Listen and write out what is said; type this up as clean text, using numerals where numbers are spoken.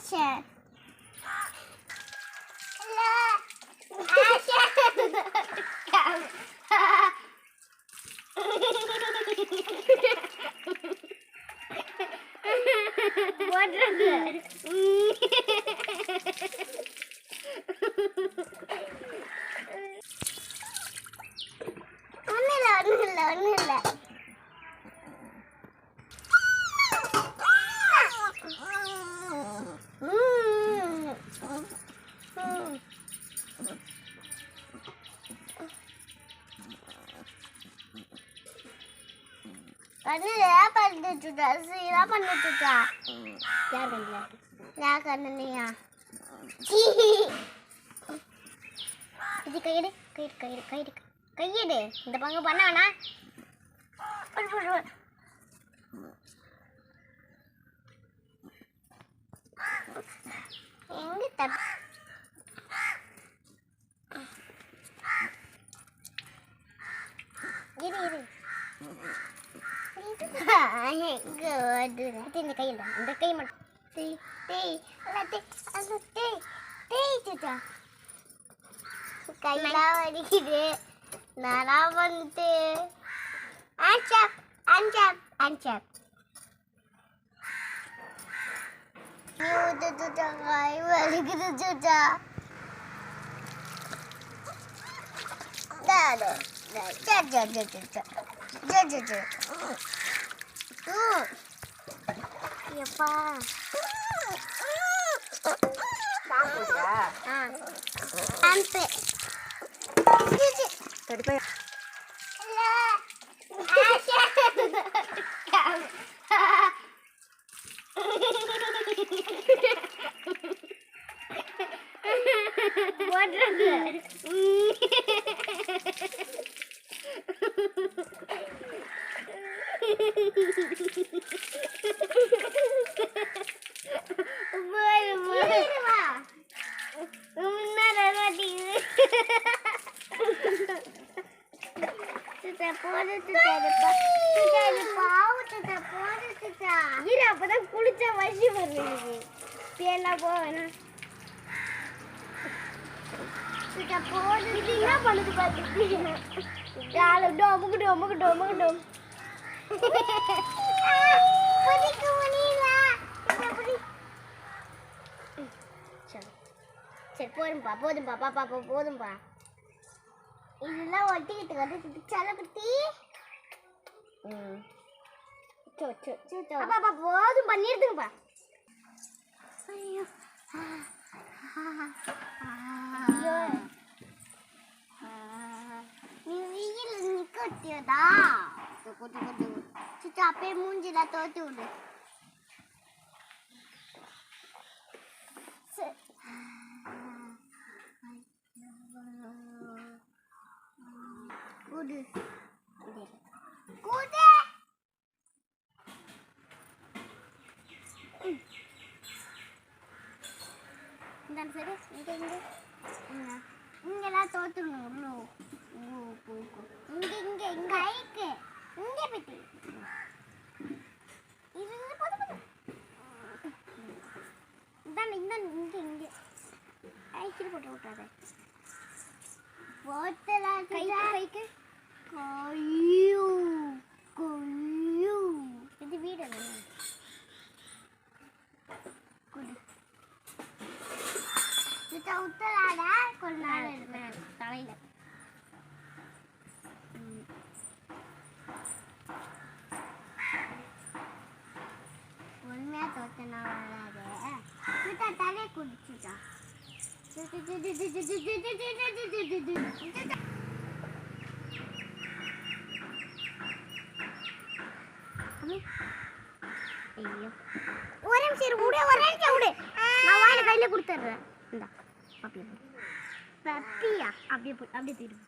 Action. Action. What is it? ஒண்ணுல கண்ணுல பண்ணிட்டுட்டா சீரா பண்ணிட்டுட்டா யார் கண்ணுல நான் கண்ணுலையா இது கையெடு கையெடு கையெடு கையெடு இந்த பங்கு பண்ண வேணா எங்க தப்பு இரு இரு எங்க வருது இந்த கையில் இந்த கை மட்டும் தேய் தேய் அது தேய் தேய் சுட்டா கையெல்லாம் வலிக்குது நானா வந்துட்டு அன்சாப் அன்சாப் அன்சாப் சுட்டா கை வலிக்குது சுட்டா எப்பா அப்பதான் குளிச்சா வசி வருது பேலாம் போவேனா என்ன பண்ணுது பாத்து சரி போதும்பா போதும்பா பாப்பா போதும்பா இதெல்லாம் ஒட்டிக்கிட்டு கட்டிக்கிட்டு சலப்பத்தி பாப்பா போதும்பா நிறுத்துங்கப்பா ஐயோ நீ வெயில் நிக்கட்டியதா சுத்தா அப்பே மூஞ்சில தோத்தி விடு கூடு கூடு இந்த சரி இங்கெல்லாம் தோத்துணும் இங்க ஐக்கு இங்க பெட்டி இது போதும் இங்க ஐக்கில் போட்டு விட்டாத போட்டலாம் கைக்கு கொய்யூ இது வீடு உத்தராட கொஞ்ச நாள் இருப்பேன் தலையில உண்மையா தோத்தனா வராது தலையை குடிச்சுட்டா ஒரு நிமிஷம் விடு நான் வாயில கையில கொடுத்துட்றேன் இந்தா அப்படியே பப்பியா அப்படியே தீரும்